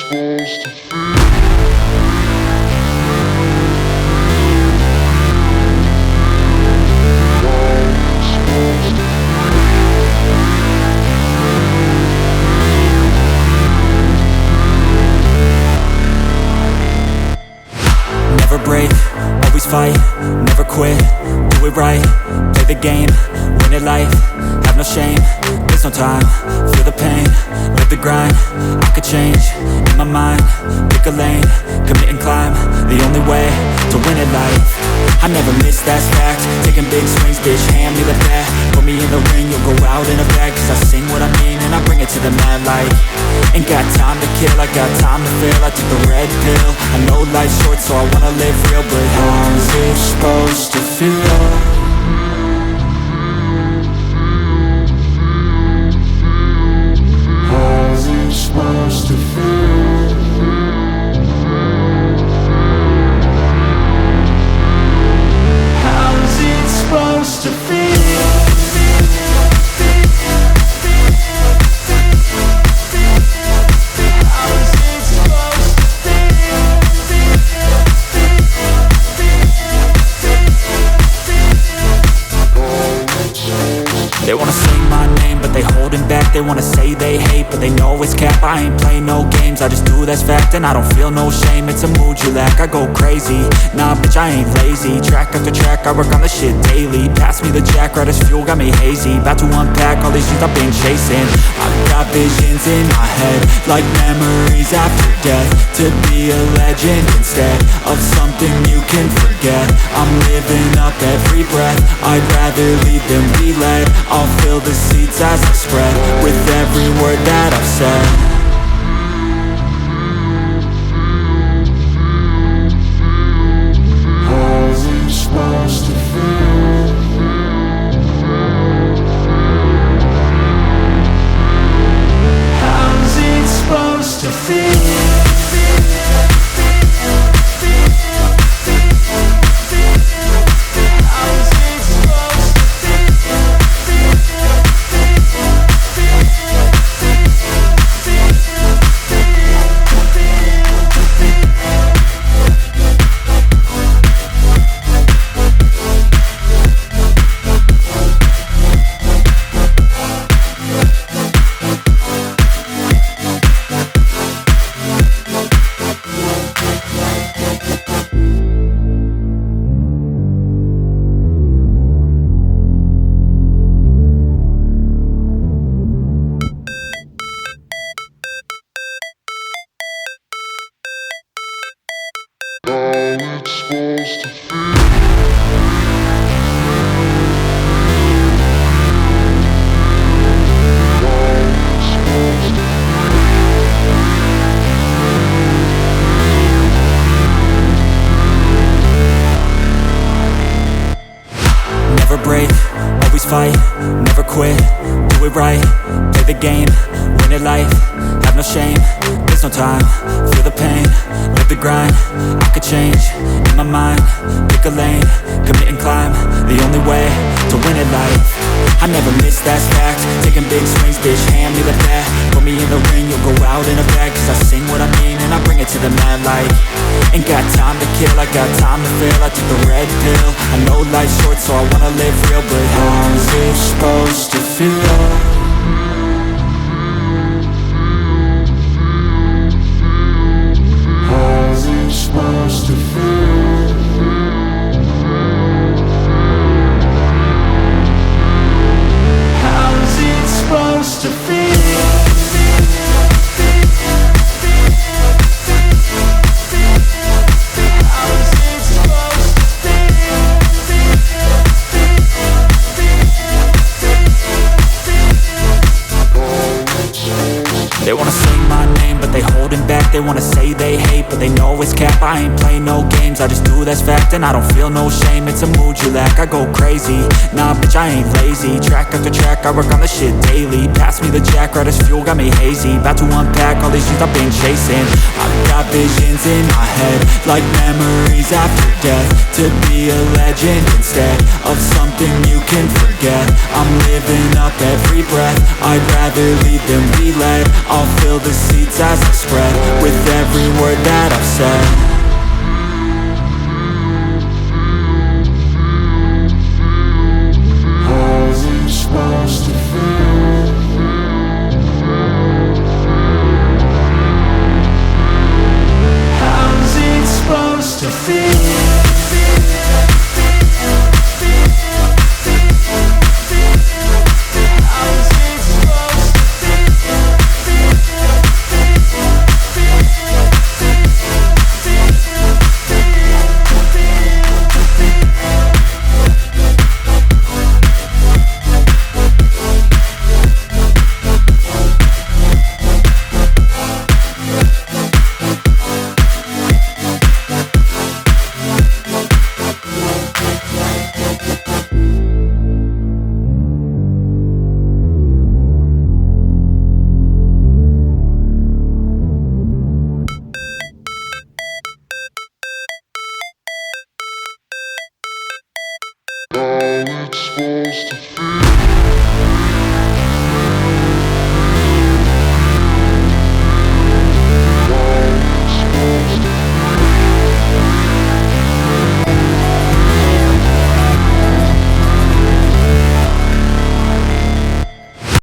supposed to feel. Never break, always fight, never quit, do it right, play the game, win it life, have no shame, there's no time, feel the pain, live the grind, I could change, in my mind, pick a lane, commit and climb, the only way to win it life. I never miss, that's fact, taking big swings, bitch, hand me the bat, put me in the ring, you'll go out in a bag, cause I sing what I mean and I bring it to the mad light. Ain't got time to kill, I got time to feel, I took the red pill, I know life's short so I wanna live real, but how's it supposed to feel? How's it supposed to feel? How's it supposed to feel? They wanna say my name, but they holding back. They wanna say they hate, but they know it's cap. I ain't play no games, I just do that's fact. And I don't feel no shame, it's a mood you lack. I go crazy, nah bitch I ain't lazy. Track after track, I work on the shit daily. Pass me the jack, right as fuel, got me hazy. About to unpack all these things I've been chasing. I've got visions in my head, like memories after death. To be a legend instead of something you can forget. I'm living up every breath, I'd rather lead than be led. I'll fill the seats as I spread with every word that I've said. How's it supposed to feel? How's it supposed to feel? Never break, always fight, never quit, do it right, play the game, win it life, have no shame, there's no time, feel the pain, live the grind, I could change, in my mind, pick a lane, commit and climb, the only way to win it life. I never miss, that's fact, taking big swings, bitch, hand me the bat, put me in the ring, you'll go out in a bag, cause I sing what I mean and I bring it to the mad light. Ain't got time to kill, I got time to feel, I took the red pill, I know life's short so I wanna live real, but how's it supposed to feel? How's it supposed to feel? How's it supposed to feel? They wanna say my name, but they holding back. They wanna say they hate, but they know it's cap. I ain't play no games, I just do that's fact. And I don't feel no shame, it's a mood you lack. I go crazy, nah bitch I ain't lazy. Track after track, I work on the shit daily. Pass me the jack, right as fuel, got me hazy. About to unpack all these things I've been chasing. I've got visions in my head, like memories after death. To be a legend instead of something you can forget. I'm living up every breath, I'd rather lead than be led. I'll fill the seats as I spread with with every word that I've said.